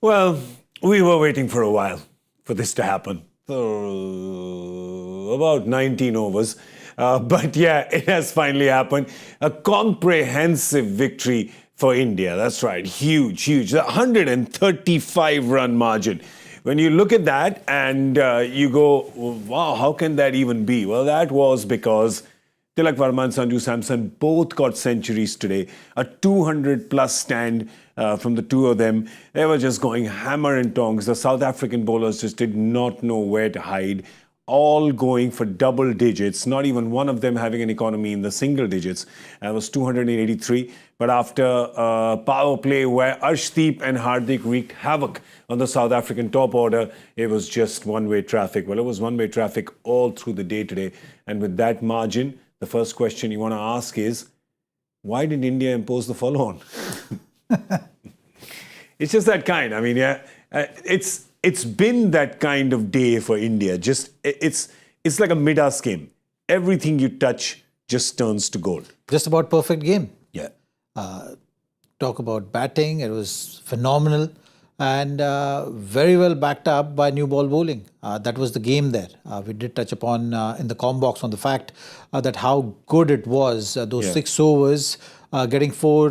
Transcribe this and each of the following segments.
Well, we were waiting for a while for this to happen. For about 19 overs. But yeah, it has finally happened. A comprehensive victory for India. That's right. Huge, huge. 135 run margin. When you look at that and you go, wow, how can that even be? Well, that was because Tilak Varma and Sanju Samson both got centuries today. A 200-plus stand from the two of them. They were just going hammer and tongs. The South African bowlers just did not know where to hide. All going for double digits. Not even one of them having an economy in the single digits. It was 283. But after power play where Arshdeep and Hardik wreaked havoc on the South African top order, it was just one-way traffic. Well, it was one-way traffic all through the day today. And with that margin, the first question you want to ask is, why did India impose the follow-on? It's just that kind. I mean, yeah, it's been that kind of day for India. Just it's like a Midas game. Everything you touch just turns to gold. Just about perfect game. Yeah. Talk about batting, it was phenomenal and very well backed up by new ball bowling. That was the game there. We did touch upon in the comm box on the fact that how good it was. Those 6 overs, getting four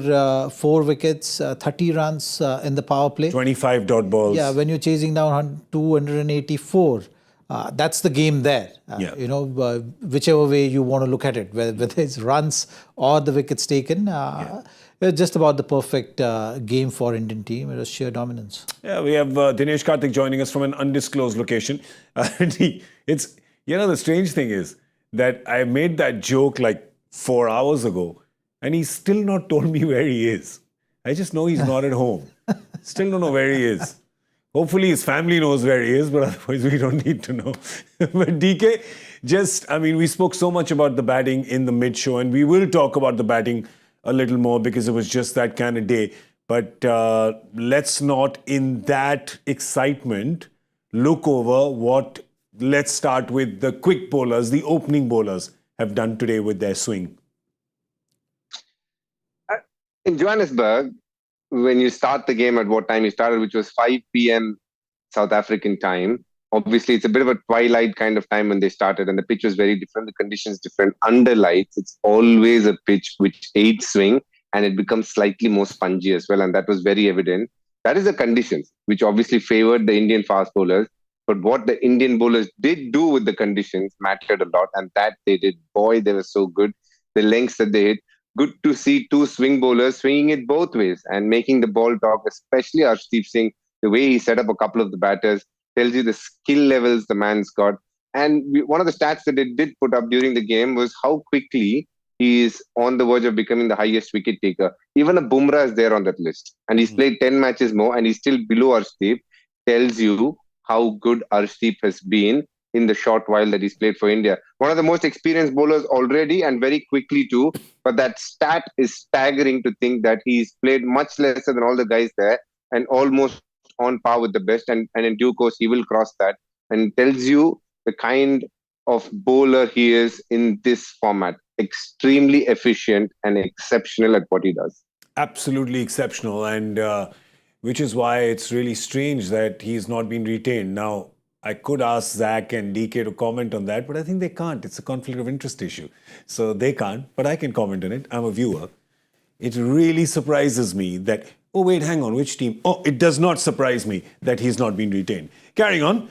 wickets, 30 runs in the power play. 25 dot balls. Yeah, when you're chasing down 284. That's the game there. You know, whichever way you want to look at it, whether it's runs or the wickets taken, it's just about the perfect game for Indian team. It was sheer dominance. Yeah, we have Dinesh Karthik joining us from an undisclosed location. It's, you know, the strange thing is that I made that joke like 4 hours ago and he's still not told me where he is. I just know he's not at home. Still don't know where he is. Hopefully his family knows where he is, but otherwise we don't need to know. But DK, I mean, we spoke so much about the batting in the mid-show and we will talk about the batting a little more because it was just that kind of day. But let's not, in that excitement, look over what, let's start with the quick bowlers, the opening bowlers have done today with their swing. In Johannesburg, when you start the game at what time you started, which was 5 p.m. South African time, obviously it's a bit of a twilight kind of time when they started and the pitch was very different, the conditions different. Under lights, it's always a pitch which aids swing and it becomes slightly more spongy as well, and that was very evident. That is the conditions which obviously favored the Indian fast bowlers, but what the Indian bowlers did do with the conditions mattered a lot, and that they did. Boy, they were so good. The lengths that they hit. Good to see 2 swing bowlers swinging it both ways and making the ball talk, especially Arshdeep Singh. The way he set up a couple of the batters tells you the skill levels the man's got. And one of the stats that they did put up during the game was how quickly he is on the verge of becoming the highest wicket taker. Even a Bumrah is there on that list. And he's played 10 matches more and he's still below Arshdeep. Tells you how good Arshdeep has been in the short while that he's played for India. One of the most experienced bowlers already and very quickly too. But that stat is staggering to think that he's played much lesser than all the guys there and almost on par with the best. And in due course, he will cross that and tells you the kind of bowler he is in this format. Extremely efficient and exceptional at what he does. Absolutely exceptional. And which is why it's really strange that he's not been retained. Now, I could ask Zach and DK to comment on that, but I think they can't. It's a conflict of interest issue. So they can't, but I can comment on it. I'm a viewer. It really surprises me that, oh wait, hang on, which team? Oh, it does not surprise me that he's not been retained. Carrying on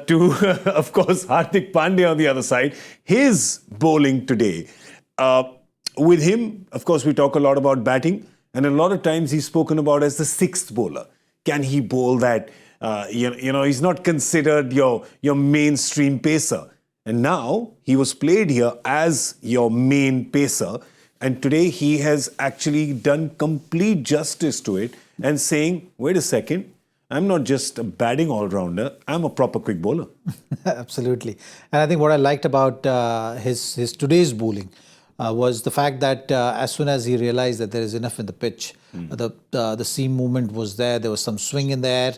to, of course, Hardik Pandya on the other side. His bowling today. With him, of course, we talk a lot about batting, and a lot of times he's spoken about as the 6th bowler. Can he bowl that? You know, he's not considered your mainstream pacer. And now he was played here as your main pacer. And today he has actually done complete justice to it and saying, wait a second, I'm not just a batting all-rounder, I'm a proper quick bowler. Absolutely. And I think what I liked about his today's bowling was the fact that as soon as he realized that there is enough in the pitch, the seam movement was there was some swing in there,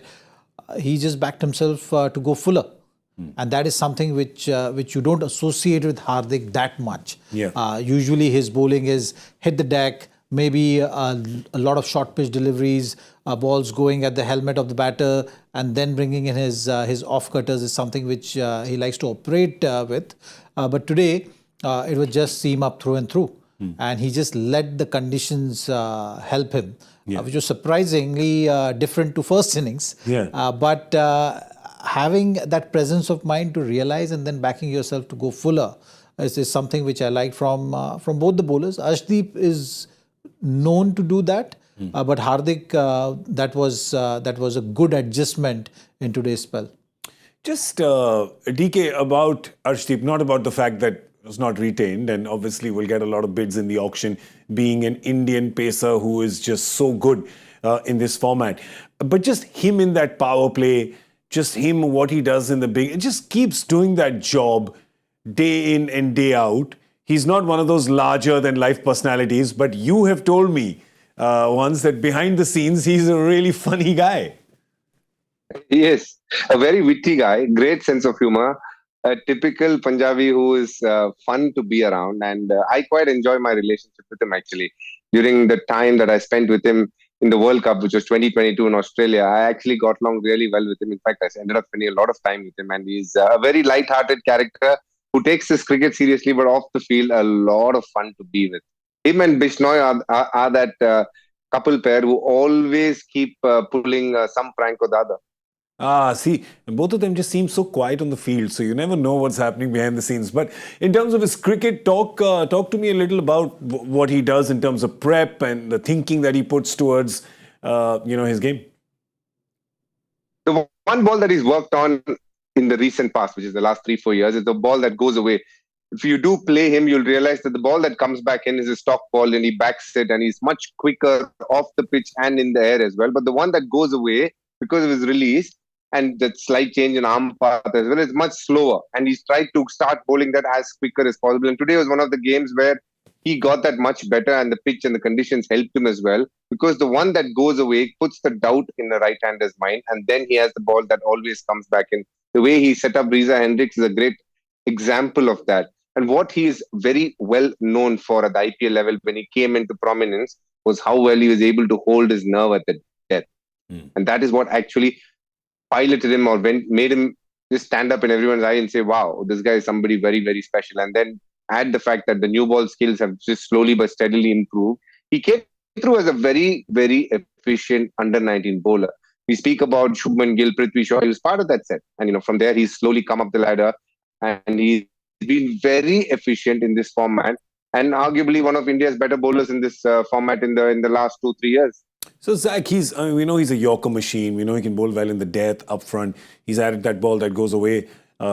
he just backed himself to go fuller. And that is something which you don't associate with Hardik that much. Yeah. Usually his bowling is hit the deck, maybe a lot of short pitch deliveries, balls going at the helmet of the batter, and then bringing in his off cutters is something which he likes to operate with. But today, it was just seam up through and through. And he just let the conditions help him, which was surprisingly different to first innings. But having that presence of mind to realize and then backing yourself to go fuller is something which I like from both the bowlers. Arshdeep is known to do that, but Hardik, that was a good adjustment in today's spell. Just DK, about Arshdeep, not about the fact that it was not retained, and obviously we'll get a lot of bids in the auction, being an Indian pacer who is just so good in this format. But just him in that power play, just him, what he does in the big, it just keeps doing that job day in and day out. He's not one of those larger than life personalities, but you have told me once that behind the scenes, he's a really funny guy. Yes, a very witty guy, great sense of humor, a typical Punjabi who is fun to be around. And I quite enjoy my relationship with him actually. During the time that I spent with him in the World Cup, which was 2022 in Australia, I actually got along really well with him. In fact, I ended up spending a lot of time with him. And he's a very light-hearted character who takes his cricket seriously, but off the field, a lot of fun to be with. Him and Bishnoi are that couple pair who always keep pulling some prank or the other. See, both of them just seem so quiet on the field, so you never know what's happening behind the scenes. But in terms of his cricket, talk to me a little about what he does in terms of prep and the thinking that he puts towards, his game. The one ball that he's worked on in the recent past, which is the last 3-4 years, is the ball that goes away. If you do play him, you'll realize that the ball that comes back in is a stock ball and he backs it and he's much quicker off the pitch and in the air as well. But the one that goes away because of his release and that slight change in arm path as well is much slower. And he's tried to start bowling that as quicker as possible. And today was one of the games where he got that much better and the pitch and the conditions helped him as well. Because the one that goes away puts the doubt in the right-hander's mind. And then he has the ball that always comes back in. The way he set up Heinrich is a great example of that. And what he is very well known for at the IPL level when he came into prominence was how well he was able to hold his nerve at the death. And that is what actually piloted him or made him just stand up in everyone's eye and say, wow, this guy is somebody very, very special. And then add the fact that the new ball skills have just slowly but steadily improved. He came through as a very, very efficient under-19 bowler. We speak about Shubman Gill, Prithvi Shaw. He was part of that set. And, from there, he's slowly come up the ladder. And he's been very efficient in this format. And arguably one of India's better bowlers in this format in the last 2-3 years. So, Zach, we know he's a Yorker machine. We know he can bowl well in the death up front. He's added that ball that goes away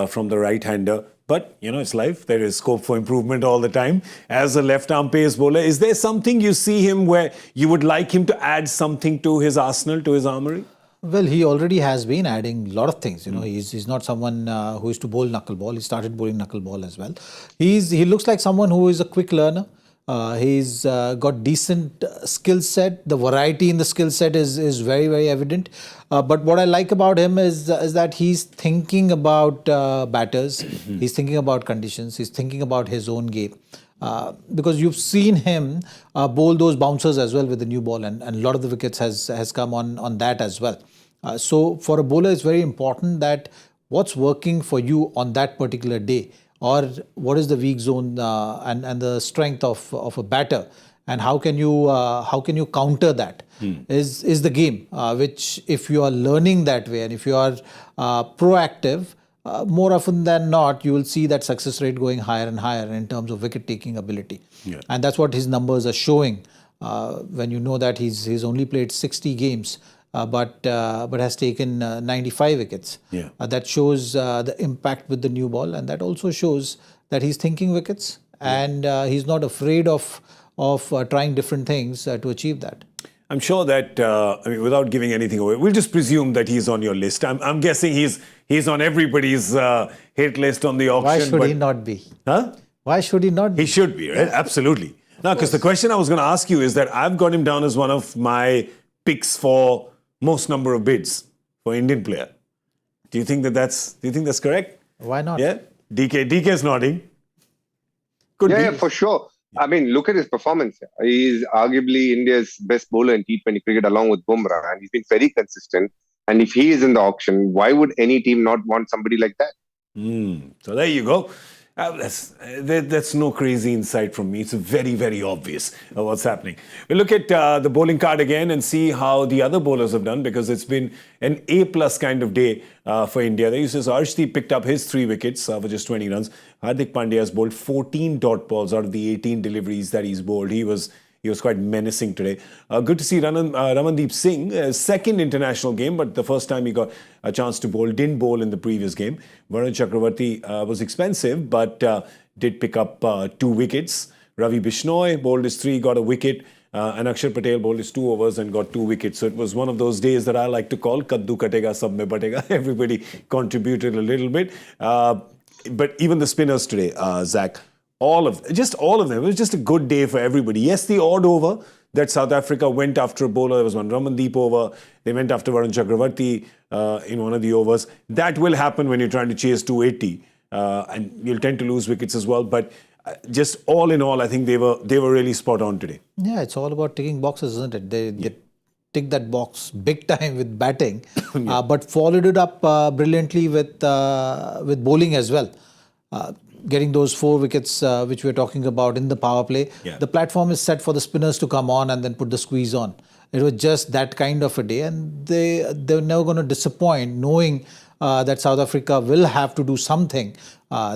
from the right-hander. But, it's life. There is scope for improvement all the time. As a left-arm pace bowler, is there something you see him where you would like him to add something to his arsenal, to his armoury? Well, he already has been adding a lot of things. He's not someone who is to bowl knuckleball. He started bowling knuckleball as well. He looks like someone who is a quick learner. He's got decent skill set. The variety in the skill set is very, very evident. But what I like about him is that he's thinking about batters. He's thinking about conditions. He's thinking about his own game. Because you've seen him bowl those bouncers as well with the new ball, and a lot of the wickets has come on that as well. So for a bowler, it's very important that what's working for you on that particular day, or what is the weak zone and the strength of a batter, and how can you counter that is the game. Which if you are learning that way and if you are proactive, more often than not, you will see that success rate going higher and higher in terms of wicket-taking ability. Yeah. And that's what his numbers are showing. When you know that he's only played 60 games, but has taken 95 wickets. Yeah. That shows the impact with the new ball, and that also shows that he's thinking wickets, and he's not afraid of trying different things to achieve that. I'm sure that, without giving anything away, we'll just presume that he's on your list. I'm guessing he's on everybody's hit list on the auction. Why should he not be? Huh? Why should he not be? He should be, right? Yeah. Absolutely. Now, because the question I was going to ask you is that I've got him down as one of my picks for most number of bids for Indian player. Do you think that's correct? Why not? Yeah? DK is nodding. Could be. Yeah, for sure. I mean, look at his performance. He's arguably India's best bowler in T20 cricket along with Bumrah, and he's been very consistent. And if he is in the auction, why would any team not want somebody like that? So there you go. That's no crazy insight from me. It's very, very obvious what's happening. We'll look at the bowling card again and see how the other bowlers have done, because it's been an A-plus kind of day for India. There you see Arshdeep picked up his 3 wickets for just 20 runs. Hardik Pandya has bowled 14 dot balls out of the 18 deliveries that he's bowled. He was quite menacing today. Good to see Ramandeep Singh, second international game, but the first time he got a chance to bowl, didn't bowl in the previous game. Varun Chakravarti was expensive, but did pick up 2 wickets. Ravi Bishnoi bowled his 3, got a wicket. And Akshar Patel bowled his 2 overs and got 2 wickets. So it was one of those days that I like to call Kaddu Katega Sab Mein Batega. Everybody contributed a little bit. But even the spinners today, Zach, all of them. It was just a good day for everybody. Yes, the odd over that South Africa went after a bowler. There was one Ramandeep over. They went after Varun Chakravarti in one of the overs. That will happen when you're trying to chase 280. And you'll tend to lose wickets as well. But just all in all, I think they were really spot on today. Yeah, it's all about ticking boxes, isn't it? They tick that box big time with batting, but followed it up brilliantly with bowling as well. Getting those 4 wickets which we're talking about in the power play. Yeah. The platform is set for the spinners to come on and then put the squeeze on. It was just that kind of a day, and they're never going to disappoint, knowing that South Africa will have to do something.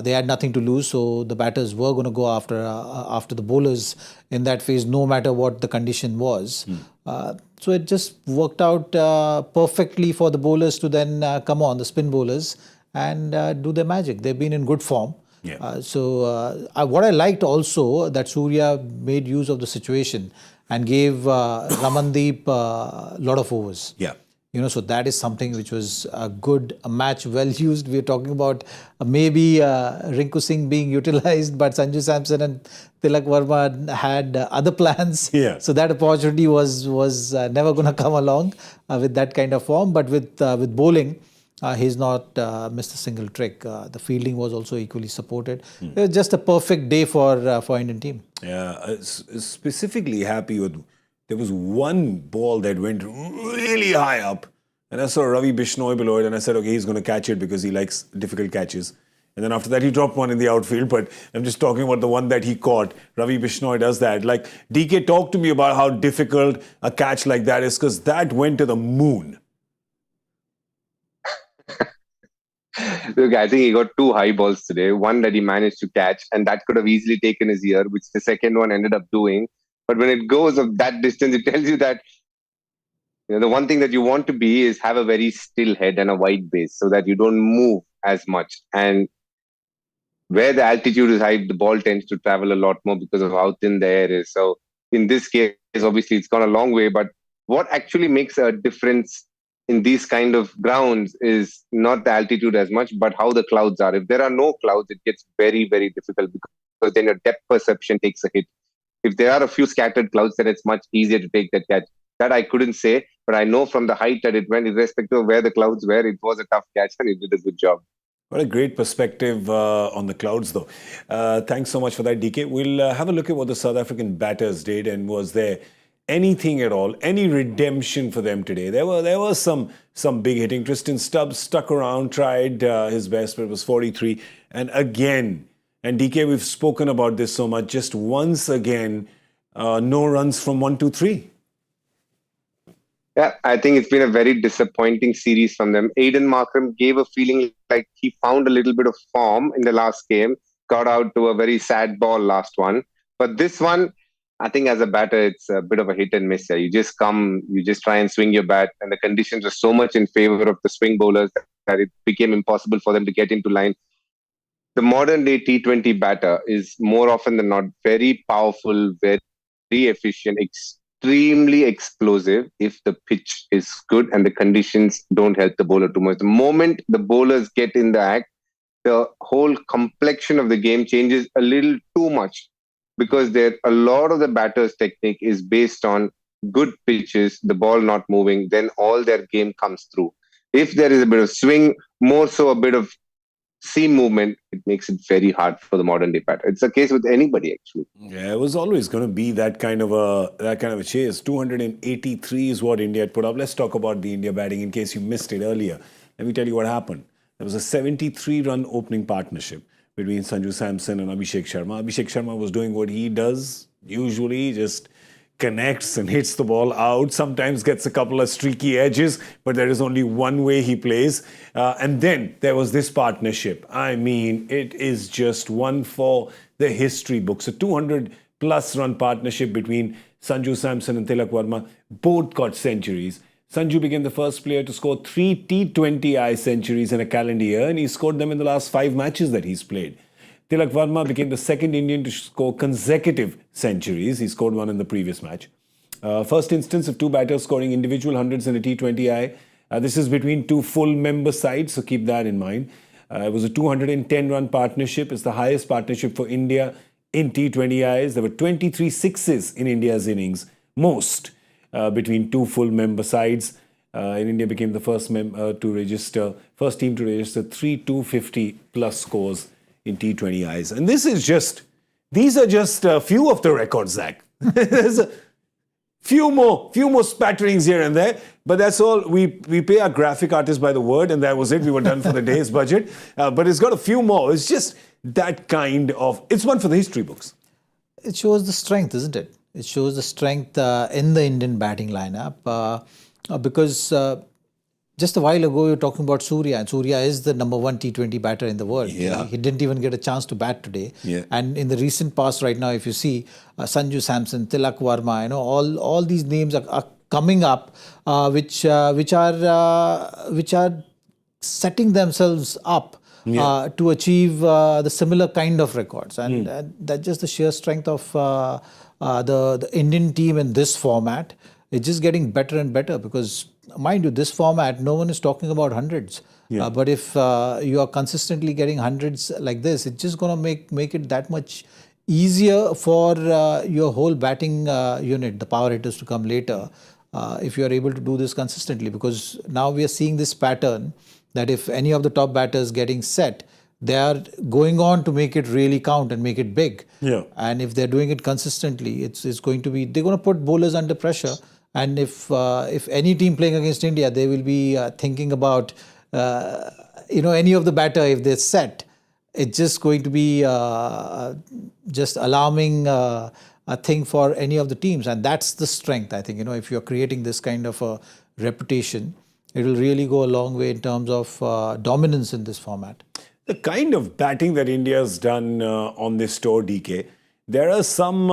They had nothing to lose, so the batters were going to go after the bowlers in that phase, no matter what the condition was. So it just worked out perfectly for the bowlers to then come on, the spin bowlers, and do their magic. They've been in good form. Yeah. So what I liked also, that Surya made use of the situation and gave Ramandeep a lot of overs. Yeah. So that is something which was a match well used. We're talking about maybe Rinku Singh being utilized, but Sanju Samson and Tilak Verma had other plans. Yeah. So that opportunity was never going to come along with that kind of form. But with bowling, he's not missed a single trick. The fielding was also equally supported. It was just a perfect day for Indian team. Yeah, specifically happy with. There was one ball that went really high up, and I saw Ravi Bishnoi below it, and I said, okay, he's going to catch it because he likes difficult catches. And then after that, he dropped one in the outfield, but I'm just talking about the one that he caught. Ravi Bishnoi does that. Like, DK, talk to me about how difficult a catch like that is, because that went to the moon. Look, I think he got 2 high balls today. One that he managed to catch, and that could have easily taken his ear, which the second one ended up doing. But when it goes of that distance, it tells you that the one thing that you want to be is have a very still head and a wide base so that you don't move as much. And where the altitude is high, the ball tends to travel a lot more because of how thin the air is. So in this case, obviously, it's gone a long way. But what actually makes a difference in these kind of grounds is not the altitude as much, but how the clouds are. If there are no clouds, it gets very, very difficult because then your depth perception takes a hit. If there are a few scattered clouds, then it's much easier to take that catch. That I couldn't say, but I know from the height that it went, irrespective of where the clouds were, it was a tough catch and it did a good job. What a great perspective on the clouds, though. Thanks so much for that, DK. We'll have a look at what the South African batters did, and was there anything at all, any redemption for them today? There was some big hitting. Tristan Stubbs stuck around, tried his best, but it was 43. And again, and DK, we've spoken about this so much, just once again, no runs from 1, 2, 3. Yeah, I think it's been a very disappointing series from them. Aiden Markram gave a feeling like he found a little bit of form in the last game, got out to a very sad ball last one. But this one, I think as a batter, it's a bit of a hit and miss. You just try and swing your bat, and the conditions are so much in favor of the swing bowlers that it became impossible for them to get into line. The modern day T20 batter is more often than not very powerful, very efficient, extremely explosive if the pitch is good and the conditions don't help the bowler too much. The moment the bowlers get in the act, the whole complexion of the game changes a little too much, because a lot of the batter's technique is based on good pitches, the ball not moving, then all their game comes through. If there is a bit of swing, more so a bit of seam movement, it makes it very hard for the modern day batter. It's a case with anybody actually. Yeah, it was always going to be that kind of a chase. 283 is what India had put up. Let's talk about the India batting in case you missed it earlier. Let me tell you what happened. There was a 73-run opening partnership between Sanju Samson and Abhishek Sharma. Abhishek Sharma was doing what he does usually, just connects and hits the ball out, sometimes gets a couple of streaky edges, but there is only one way he plays. And then there was this partnership. I mean, it is just one for the history books. A 200-plus run partnership between Sanju Samson and Tilak Varma. Both got centuries. Sanju became the first player to score 3 T20I centuries in a calendar year, and he scored them in the last 5 matches that he's played. Tilak Varma became the second Indian to score consecutive centuries. He scored one in the previous match. First instance of two batters scoring individual hundreds in a T20I. This is between two full member sides, so keep that in mind. It was a 210-run partnership. It's the highest partnership for India in T20Is. There were 23 sixes in India's innings, most between two full member sides. And India became the first team to register 3 250-plus scores in T20Is. And these are just a few of the records, Zach. There's a few more spatterings here and there, but that's all. We pay our graphic artist by the word, and that was it. We were done for the day's budget. But it's got a few more. It's just that kind of, it's one for the history books. It shows the strength, isn't it? It shows the strength in the Indian batting lineup because just a while ago, you were talking about Surya, and Surya is the number 1 T20 batter in the world. Yeah. He didn't even get a chance to bat today. Yeah. And in the recent past right now, if you see Sanju Samson, Tilak Varma, all these names are coming up, which are setting themselves up to achieve the similar kind of records. And that's just the sheer strength of the Indian team in this format. It's just getting better and better because, mind you, this format, no one is talking about hundreds. Yeah. But if you are consistently getting hundreds like this, it's just going to make it that much easier for your whole batting unit, the power hitters, to come later, if you are able to do this consistently. Because now we are seeing this pattern that if any of the top batters getting set, they are going on to make it really count and make it big. Yeah. And if they're doing it consistently, it's going to be, they're going to put bowlers under pressure. And if any team playing against India, they will be thinking about, any of the batter, if they're set, it's just going to be just alarming a thing for any of the teams. And that's the strength, I think. If you're creating this kind of a reputation, it will really go a long way in terms of dominance in this format. The kind of batting that India's done on this tour, DK, there are some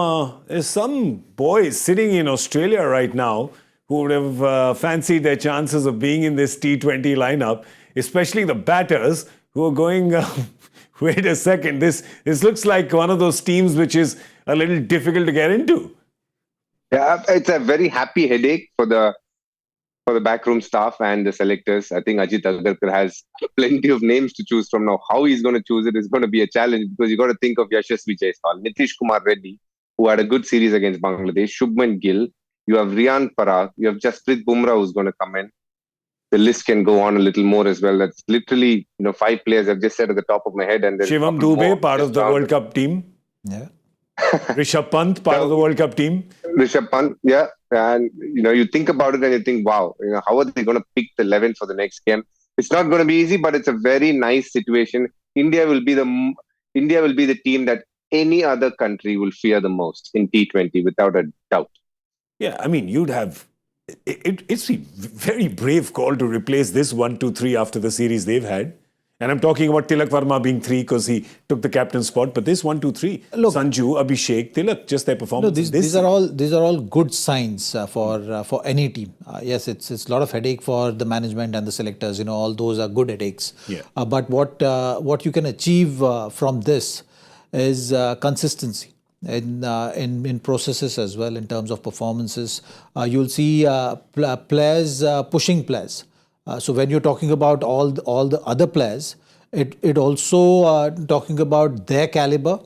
boys sitting in Australia right now who would have fancied their chances of being in this T20 lineup, especially the batters who are going, wait a second, this looks like one of those teams which is a little difficult to get into. Yeah, it's a very happy headache for the backroom staff and the selectors. I think Ajit Agarkar has plenty of names to choose from now. How he's going to choose it is going to be a challenge because you got to think of Yashasvi Jaiswal, Nitish Kumar Reddy, who had a good series against Bangladesh, Shubman Gill, you have Riyan Parag, you have Jasprit Bumrah who's going to come in. The list can go on a little more as well. That's literally 5 players I've just said at the top of my head. And Shivam Dubey, part of the World Cup team. Yeah. Rishabh Pant, part of the World Cup team. Rishabh Pant, yeah. And, you think about it and you think, wow, how are they going to pick the 11 for the next game? It's not going to be easy, but it's a very nice situation. India will be the team that any other country will fear the most in T20, without a doubt. Yeah, I mean, it's a very brave call to replace this 1, 2, 3 after the series they've had. And I'm talking about Tilak Varma being 3 because he took the captain spot. But this 1, 2, 3, look, Sanju, Abhishek, Tilak, just their performance. No, these are all good signs for any team. Yes, it's a lot of headache for the management and the selectors. All those are good headaches. Yeah. But what you can achieve from this is consistency in processes as well, in terms of performances. You'll see players pushing players. So when you're talking about all the other players, it also talking about their caliber.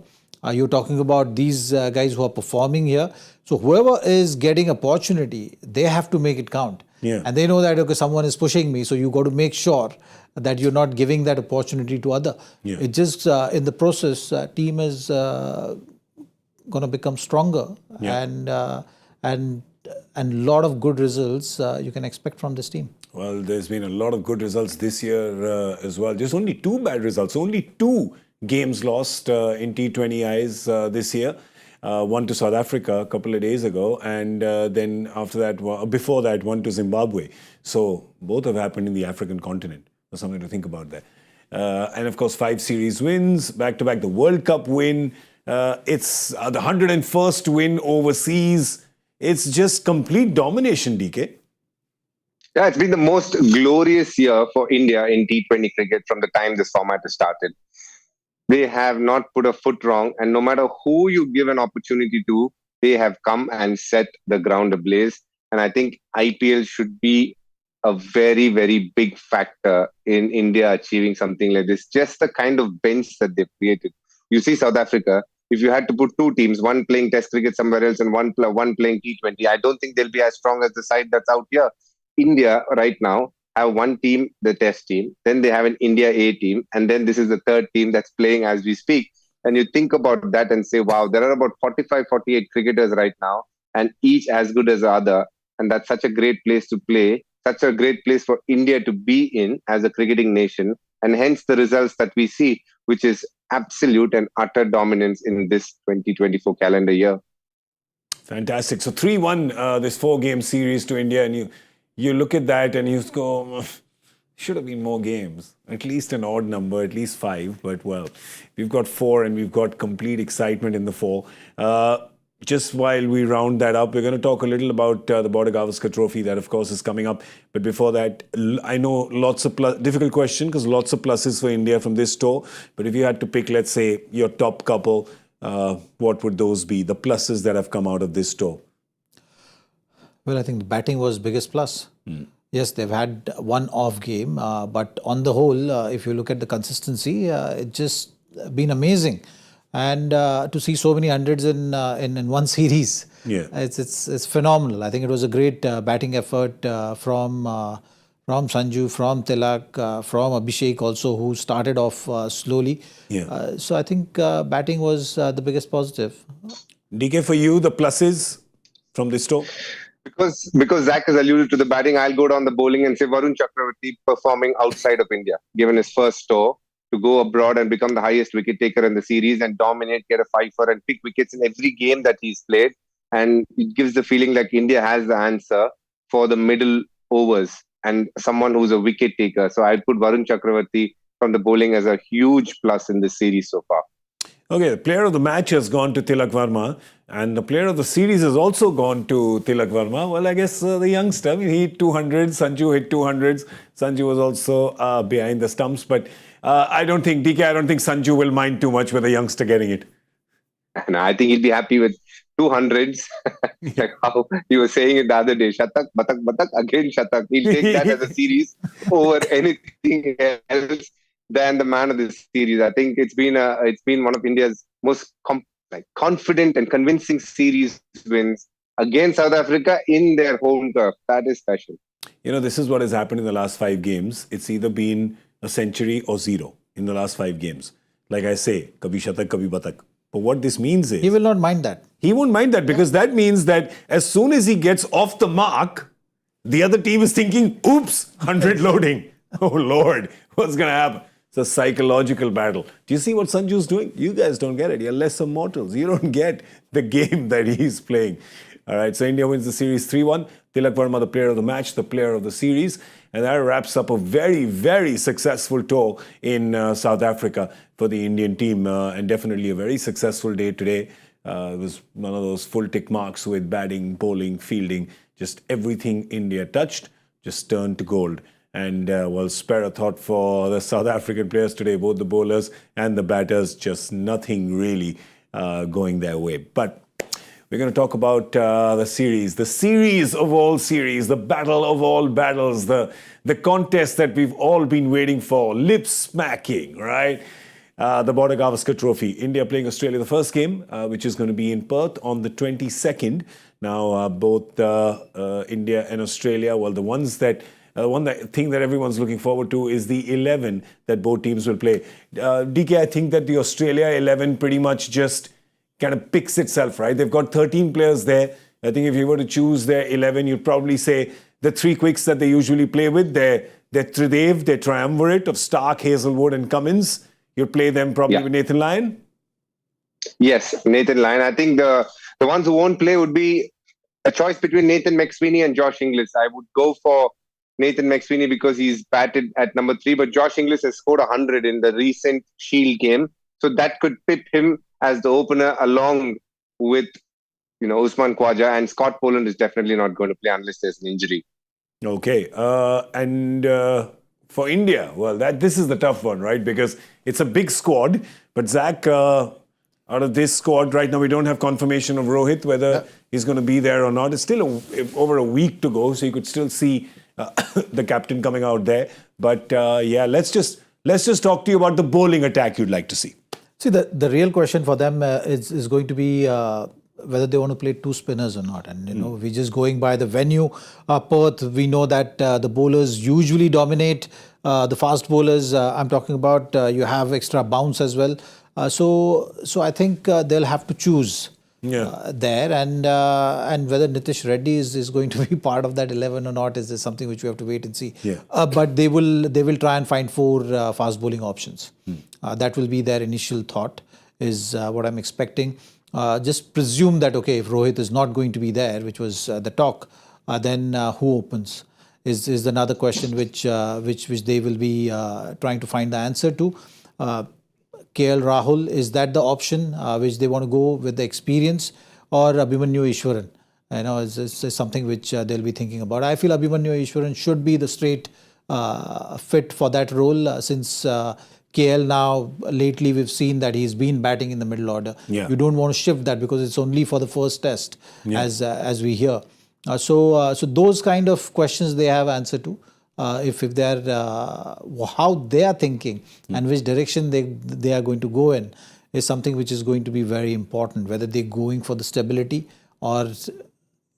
You're talking about these guys who are performing here. So whoever is getting opportunity, they have to make it count. Yeah. And they know that, okay, someone is pushing me, so you got to make sure that you're not giving that opportunity to other. Yeah. It just, in the process, team is going to become stronger, and lot of good results you can expect from this team. Well, there's been a lot of good results this year as well. Just only 2 bad results. Only 2 games lost in T20Is this year. One to South Africa a couple of days ago, and then after that, before that, one to Zimbabwe. So both have happened in the African continent. There's something to think about there. And of course, 5 series wins, back-to-back the World Cup win. It's the 101st win overseas. It's just complete domination, DK. Yeah, it's been the most glorious year for India in T20 cricket from the time this format has started. They have not put a foot wrong, and no matter who you give an opportunity to, they have come and set the ground ablaze. And I think IPL should be a very, very big factor in India achieving something like this. Just the kind of bench that they've created. You see South Africa, if you had to put 2 teams, one playing Test cricket somewhere else and one playing T20, I don't think they'll be as strong as the side that's out here. India right now have one team, the Test team, then they have an India A team, and then this is the 3rd team that's playing as we speak. And you think about that and say, wow, there are about 45, 48 cricketers right now, and each as good as the other. And that's such a great place to play, such a great place for India to be in as a cricketing nation. And hence the results that we see, which is absolute and utter dominance in this 2024 calendar year. Fantastic. So 3-1 this 4-game series to India, and you look at that and you go, should have been more games. At least an odd number, at least 5. But well, we've got 4 and we've got complete excitement in the 4. Just while we round that up, we're going to talk a little about the Border Gavaskar Trophy that, of course, is coming up. But before that, I know lots of difficult question because lots of pluses for India from this tour. But if you had to pick, let's say, your top couple, what would those be? The pluses that have come out of this tour? Well, I think the batting was biggest plus. Yes, they've had one off game, but on the whole, if you look at the consistency, it's just been amazing. And to see so many hundreds in one series, it's phenomenal. I think it was a great batting effort from Sanju, from Tilak, from Abhishek also, who started off slowly. So I think batting was the biggest positive. DK, for you, the pluses from this tour? Because Zach has alluded to the batting, I'll go down the bowling and say Varun Chakravarti performing outside of India, given his first tour, to go abroad and become the highest wicket taker in the series and dominate, get a fifer and pick wickets in every game that he's played. And it gives the feeling like India has the answer for the middle overs and someone who's a wicket taker. So I'd put Varun Chakravarti from the bowling as a huge plus in this series so far. Okay, the player of the match has gone to Tilak Varma, and the player of the series has also gone to Tilak Varma. Well, I guess the youngster, I mean, he hit 200s, Sanju hit 200s. Sanju was also behind the stumps, but I don't think Sanju will mind too much with a youngster getting it. And I think he'll be happy with 200s, like how he was saying it the other day, Shatak, Batak, Batak, again Shatak. He'll take that as a series over anything else than the man of this series. I think it's been one of India's most confident and convincing series wins against South Africa in their home turf. That is special. You know, this is what has happened in the last 5 games. It's either been a century or 0 in the last 5 games. Like I say, kabhi shatak, kabhi batak. But what this means is... He will not mind that. He won't mind that because that means that as soon as he gets off the mark, the other team is thinking, oops, 100 loading. Oh, Lord, what's going to happen? It's a psychological battle. Do you see what Sanju's doing? You guys don't get it. You're lesser mortals. You don't get the game that he's playing. All right, so India wins the series 3-1. Tilak Varma, the player of the match, the player of the series. And that wraps up a very, very successful tour in South Africa for the Indian team. And definitely a very successful day today. It was one of those full tick marks with batting, bowling, fielding. Just everything India touched just turned to gold. And well, spare a thought for the South African players today, both the bowlers and the batters, just nothing really going their way. But we're going to talk about the series of all series, the battle of all battles, the contest that we've all been waiting for, lip smacking, right? The Border Gavaskar Trophy. India playing Australia the first game, which is going to be in Perth on the 22nd. Now, both India and Australia, well, the thing that everyone's looking forward to is the 11 that both teams will play. DK, I think that the Australia 11 pretty much just kind of picks itself, right? They've got 13 players there. I think if you were to choose their 11, you'd probably say the three quicks that they usually play with, their Tridev, their triumvirate of Stark, Hazelwood and Cummins. You'd play them probably with Nathan Lyon? Yes, Nathan Lyon. I think the ones who won't play would be a choice between Nathan McSweeney and Josh Inglis. I would go for Nathan McSweeney because he's batted at number 3, but Josh Inglis has scored 100 in the recent Shield game. So that could pit him as the opener along with, Usman Khawaja, and Scott Poland is definitely not going to play unless there's an injury. Okay. And for India, well, this is the tough one, right? Because it's a big squad. But Zach, out of this squad right now, we don't have confirmation of Rohit, whether he's going to be there or not. It's still over a week to go, so you could still see the captain coming out there. But let's just talk to you about the bowling attack you'd like to see. See, the real question for them is going to be whether they want to play two spinners or not. And, we're just going by the venue. Perth, we know that the bowlers usually dominate. The fast bowlers, I'm talking about, you have extra bounce as well. So I think they'll have to choose there. And whether Nitish Reddy is going to be part of that 11 or not is something which we have to wait and see. Yeah. But they will try and find 4 fast bowling options. That will be their initial thought, is what I'm expecting. Just presume that, okay, if Rohit is not going to be there, which was the talk, then who opens is another question which they will be trying to find the answer to. KL Rahul, is that the option which they want to go with the experience, or Abhimanyu Ishwaran? Is something which they'll be thinking about. I feel Abhimanyu Ishwaran should be the straight fit for that role since KL now, lately we've seen that he's been batting in the middle order. Yeah. You don't want to shift that because it's only for the first test, as we hear. So those kind of questions they have answer to. If they're how they are thinking and which direction they are going to go in is something which is going to be very important. Whether they're going for the stability, or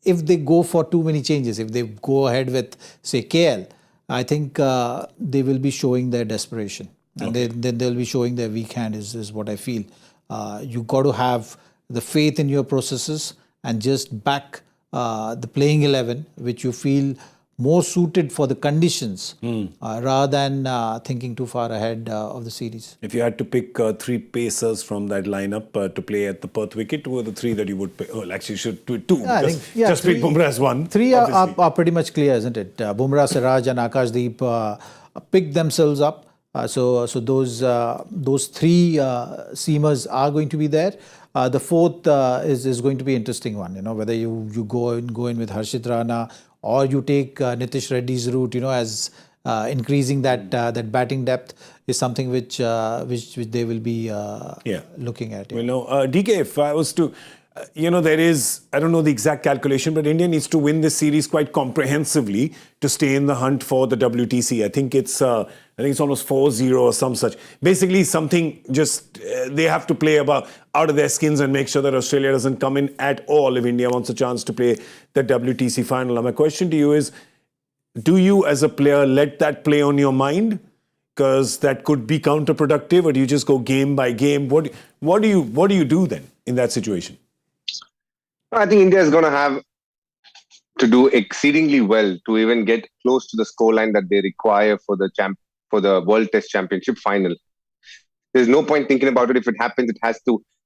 if they go for too many changes. If they go ahead with, say, KL, I think they will be showing their desperation. And then they'll be showing their weak hand is what I feel. You got to have the faith in your processes and just back the playing 11, which you feel more suited for the conditions rather than thinking too far ahead of the series. If you had to pick 3 pacers from that lineup to play at the Perth wicket, who are the 3 that you would pick? Oh, actually, you should do 2. Just pick Bumrah as one. 3 are pretty much clear, isn't it? Bumrah, Siraj and Arshdeep picked themselves up. So those 3 seamers are going to be there. The 4th is going to be an interesting one. Whether you go in with Harshit Rana, or you take Nitish Reddy's route. As increasing that batting depth is something which they will be looking at. Yeah. DK, if I was to, there is, I don't know the exact calculation, but India needs to win this series quite comprehensively to stay in the hunt for the WTC. I think it's almost 4-0 or some such. Basically, something just they have to play out of their skins and make sure that Australia doesn't come in at all if India wants a chance to play the WTC final. Now, my question to you is, do you as a player let that play on your mind? Because that could be counterproductive, or do you just go game by game? What do you do then in that situation? I think India is going to have to do exceedingly well to even get close to the scoreline that they require for the World Test Championship final. There's no point thinking about it. If it happens,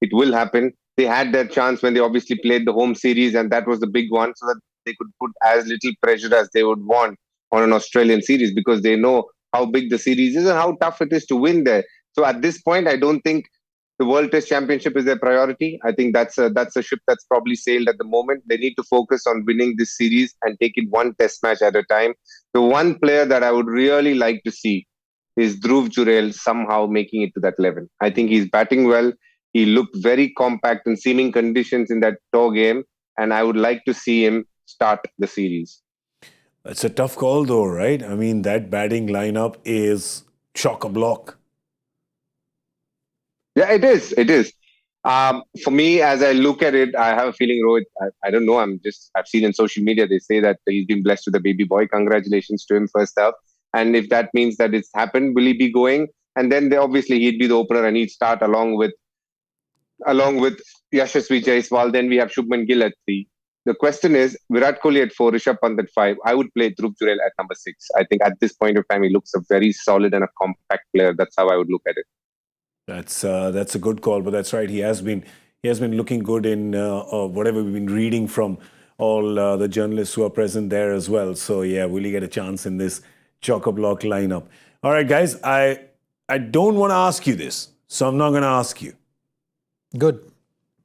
it will happen. They had their chance when they obviously played the home series, and that was the big one, so that they could put as little pressure as they would want on an Australian series, because they know how big the series is and how tough it is to win there. So at this point, I don't think the World Test Championship is their priority. I think that's a ship that's probably sailed at the moment. They need to focus on winning this series and take it one test match at a time. The one player that I would really like to see is Dhruv Jurel somehow making it to that 11. I think he's batting well. He looked very compact in seeming conditions in that tour game, and I would like to see him start the series. It's a tough call though, right? I mean, that batting lineup is chock-a-block. Yeah, it is. For me, as I look at it, I have a feeling, Rohit, I don't know. I've seen in social media, they say that he's been blessed with a baby boy. Congratulations to him, first up. And if that means that it's happened, will he be going? And then obviously he'd be the opener and he'd start along with Yashasvi Jaiswal. Then we have Shubman Gill at 3. The question is, Virat Kohli at 4, Rishabh Pant at 5. I would play Dhruv Jurel at number 6. I think at this point of time, he looks a very solid and a compact player. That's how I would look at it. That's a good call, but that's right. He has been looking good in whatever we've been reading from all the journalists who are present there as well. So yeah, will he get a chance in this chock-a-block lineup? All right, guys, I don't want to ask you this, so I'm not going to ask you. Good.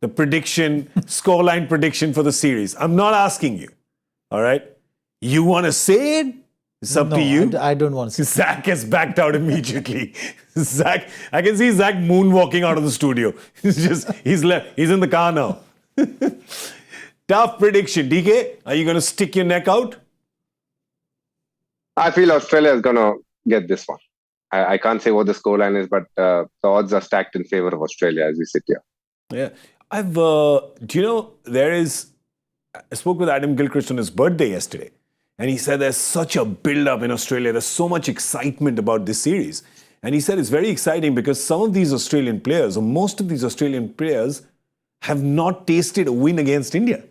The prediction, scoreline prediction for the series. I'm not asking you. All right? You want to say it? It's up to you. I don't want to. Zach has backed out immediately. Zach, I can see Zach moonwalking out of the studio. He's left. He's in the car now. Tough prediction. DK, are you going to stick your neck out? I feel Australia is going to get this one. I can't say what the scoreline is, but the odds are stacked in favor of Australia as we sit here. Yeah. Do you know, I spoke with Adam Gilchrist on his birthday yesterday. And he said there's such a build-up in Australia. There's so much excitement about this series. And he said it's very exciting because some of these Australian players, or most of these Australian players, have not tasted a win against India.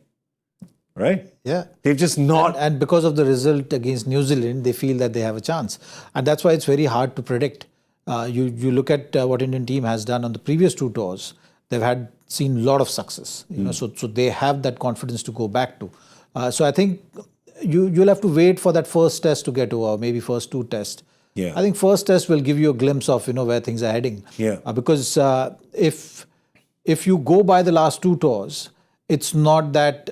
Right? Yeah. They've just not... And because of the result against New Zealand, they feel that they have a chance. And that's why it's very hard to predict. You look at what Indian team has done on the previous 2 tours. They've seen a lot of success. You know, so they have that confidence to go back to. So I think... You'll have to wait for that first test to get over, maybe first 2 tests. Yeah. I think first test will give you a glimpse of where things are heading. Yeah. Because if you go by the last 2 tours, it's not that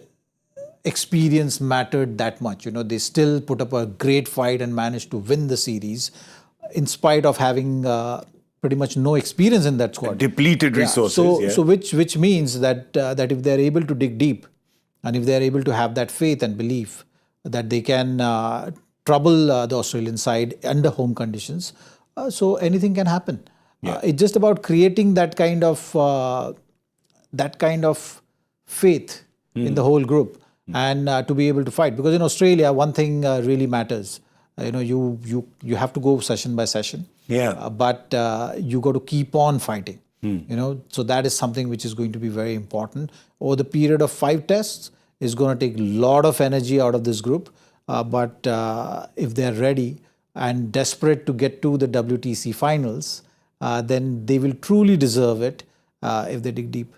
experience mattered that much. They still put up a great fight and managed to win the series, in spite of having pretty much no experience in that squad. Depleted resources. So which means that if they're able to dig deep, and if they're able to have that faith and belief that they can trouble the Australian side under home conditions, so anything can happen. Yeah. It's just about creating that kind of faith in the whole group and to be able to fight. Because in Australia, one thing really matters. You have to go session by session. Yeah. But you got to keep on fighting. So that is something which is going to be very important. Over the period of 5 tests, is going to take a lot of energy out of this group. But if they're ready and desperate to get to the WTC finals, then they will truly deserve it if they dig deep.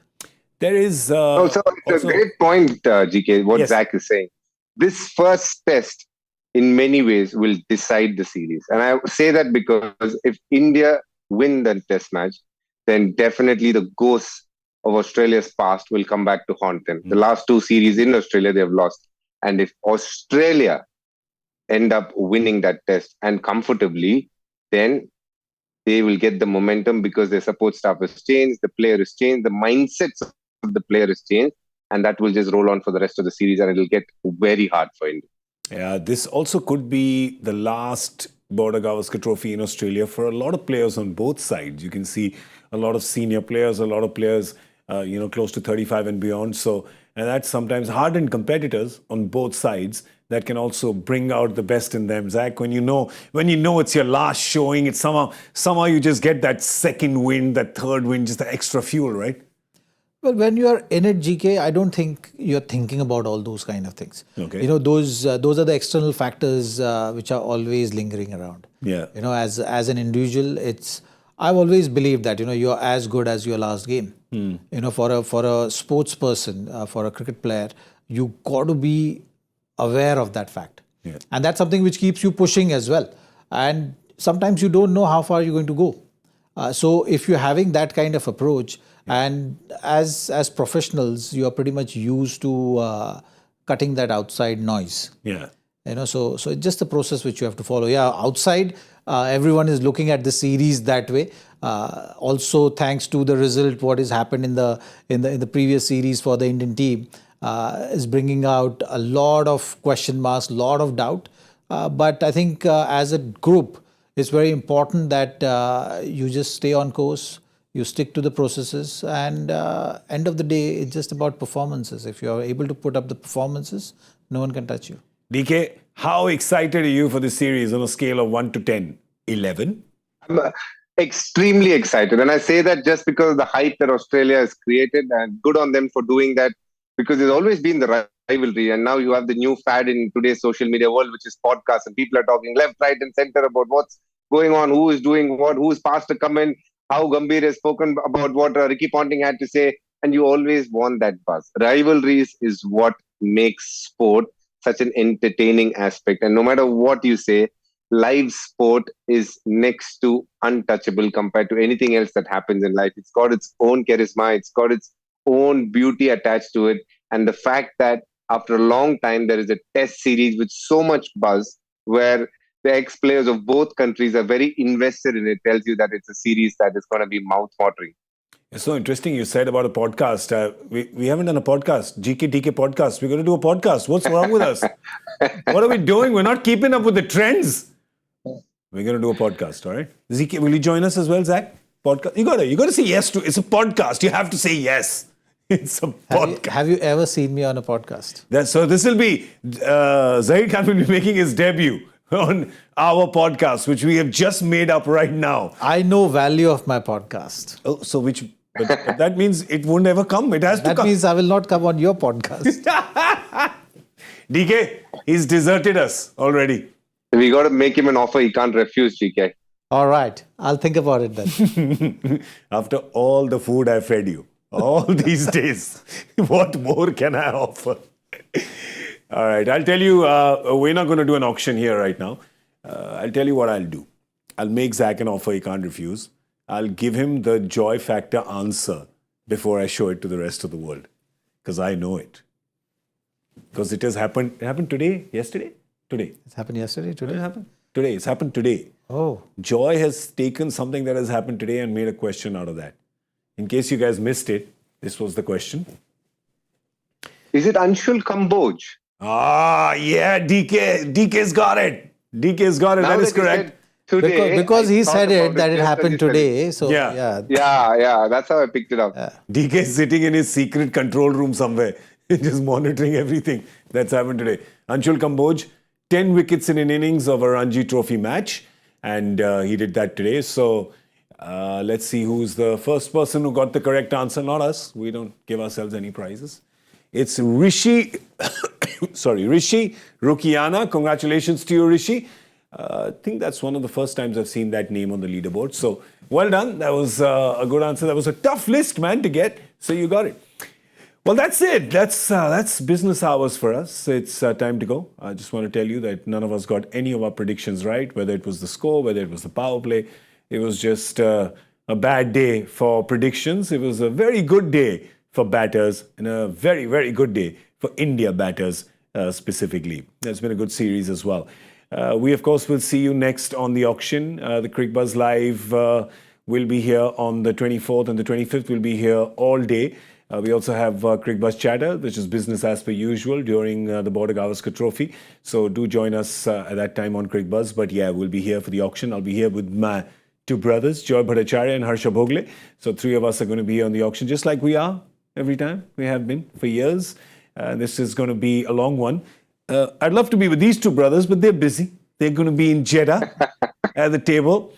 There is... so it's a great point, GK, what Zach is saying. This first test, in many ways, will decide the series. And I say that because if India win the test match, then definitely the ghosts of Australia's past will come back to haunt them. The last 2 series in Australia, they have lost. And if Australia end up winning that test and comfortably, then they will get the momentum because their support staff has changed, the player has changed, the mindsets of the player has changed, and that will just roll on for the rest of the series and it'll get very hard for India. Yeah, this also could be the last Border Gavaskar Trophy in Australia for a lot of players on both sides. You can see a lot of senior players, a lot of players close to 35 and beyond. So, and that's sometimes hardened competitors on both sides that can also bring out the best in them. Zach, when you know it's your last showing, it's somehow you just get that second win, that third win, just the extra fuel, right? Well, when you are in it, GK, I don't think you're thinking about all those kind of things. Okay. Those are the external factors which are always lingering around. Yeah. As an individual, I've always believed that you're as good as your last game. For a sports person, for a cricket player, you got to be aware of that fact. Yeah. And that's something which keeps you pushing as well. And sometimes you don't know how far you're going to go. So if you're having that kind of approach, and as professionals, you are pretty much used to cutting that outside noise. Yeah. So it's just a process which you have to follow. Yeah, outside, everyone is looking at the series that way. Also, thanks to the result, what has happened in the previous series for the Indian team is bringing out a lot of question marks, a lot of doubt. But I think as a group, it's very important that you just stay on course. You stick to the processes, and end of the day, it's just about performances. If you are able to put up the performances, no one can touch you. DK, how excited are you for this series on a scale of 1 to 10? 11? I'm extremely excited. And I say that just because of the hype that Australia has created, and good on them for doing that, because there's always been the rivalry. And now you have the new fad in today's social media world, which is podcasts. And people are talking left, right, and center about what's going on, who is doing what, who's passed a comment, how Gambhir has spoken about what Ricky Ponting had to say. And you always want that buzz. Rivalries is what makes sport such an entertaining aspect. And no matter what you say, live sport is next to untouchable compared to anything else that happens in life. It's got its own charisma, it's got its own beauty attached to it. And the fact that after a long time, there is a test series with so much buzz where the ex-players of both countries are very invested in it, tells you that it's a series that is going to be mouth-watering. It's so interesting you said about a podcast. We haven't done a podcast, GK podcast. We're going to do a podcast. What's wrong with us? What are we doing? We're not keeping up with the trends. We're going to do a podcast, all right? ZK, will you join us as well, Zach? Podcast. You got to say yes to. It's a podcast. You have to say yes. It's a podcast. Have you ever seen me on a podcast? So this will be Zaheer Khan will be making his debut on our podcast, which we have just made up right now. I know value of my podcast. Oh, so but that means it won't ever come. It has to come. That means I will not come on your podcast. DK, he's deserted us already. We got to make him an offer he can't refuse, GK. All right. I'll think about it then. After all the food I fed you, all these days, what more can I offer? All right. I'll tell you, we're not going to do an auction here right now. I'll tell you what I'll do. I'll make Zach an offer he can't refuse. I'll give him the joy factor answer before I show it to the rest of the world. Because I know it. Because it has happened. It happened today? Yesterday? Today. It's happened yesterday, today? It happened today. It's happened today. Oh. Joy has taken something that has happened today and made a question out of that. In case you guys missed it, this was the question. Is it Anshul Kamboj? Ah, yeah, DK's got it. DK's got it. Now that is correct. Today, because he said it that it just happened as you said today. So Yeah. Yeah, that's how I picked it up. DK is sitting in his secret control room somewhere, just monitoring everything that's happened today. Anshul Kamboj, 10 wickets in an innings of a Ranji Trophy match. And he did that today. So let's see who's the first person who got the correct answer. Not us. We don't give ourselves any prizes. It's Rishi. Rishi Rukiana. Congratulations to you, Rishi. I think that's one of the first times I've seen that name on the leaderboard. So well done. That was a good answer. That was a tough list, man, to get. So you got it. Well, that's it. That's business hours for us. It's time to go. I just want to tell you that none of us got any of our predictions right, whether it was the score, whether it was the power play. It was just a bad day for predictions. It was a very good day for batters and a very, very good day for India batters specifically. It's been a good series as well. We, of course, will see you next on the auction. The Cricbuzz Live will be here on the 24th and the 25th. We'll be here all day. We also have Cricbuzz Chatter, which is business as per usual during the Border Gavaskar Trophy. So do join us at that time on Cricbuzz. But yeah, we'll be here for the auction. I'll be here with my two brothers, Joy Bhattacharya and Harsha Bhogle. So three of us are going to be here on the auction, just like we are every time. We have been for years. This is going to be a long one. I'd love to be with these two brothers, but they're busy. They're going to be in Jeddah at the table.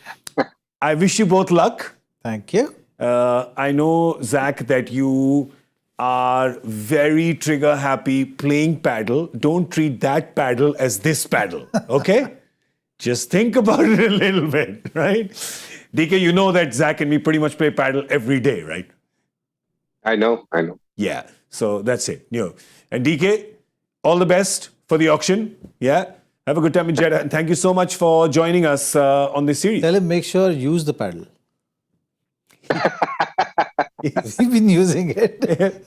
I wish you both luck. thank you. I know, Zach, that you are very trigger happy playing paddle. Don't treat that paddle as this paddle, okay? Just think about it a little bit, right? DK, you know that Zach and me pretty much play paddle every day, right? I know. Yeah, so that's it. And DK, all the best for the auction. Yeah, have a good time in Jeddah. And thank you so much for joining us on this series. Tell him make sure use the paddle. We've been using it.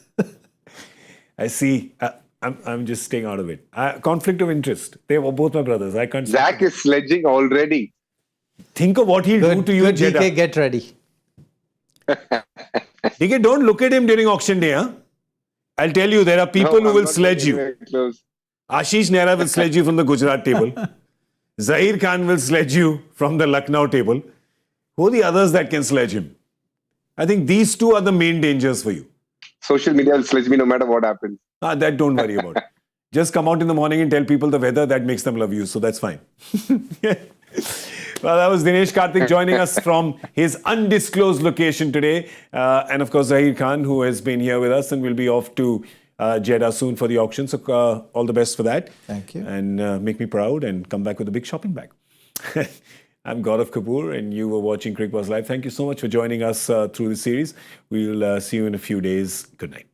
I see. I'm just staying out of it. Conflict of interest. They were both my brothers. I can't. Zach is sledging already. Think of what he'll do to you in Jeddah. DK, get ready. DK, don't look at him during auction day. Huh? I'll tell you, there are people who will sledge you. Ashish Nehra will sledge you from the Gujarat table. Zaheer Khan will sledge you from the Lucknow table. Who are the others that can sledge him? I think these two are the main dangers for you. Social media will sledge me no matter what happens. That don't worry about. Just come out in the morning and tell people the weather. That makes them love you. So that's fine. Well, that was Dinesh Karthik joining us from his undisclosed location today. And of course, Zaheer Khan, who has been here with us and will be off to Jeddah soon for the auction. So all the best for that. Thank you. And make me proud and come back with a big shopping bag. I'm Gaurav Kapur and you were watching Cricbuzz Live. Thank you so much for joining us through this series. We'll see you in a few days. Good night.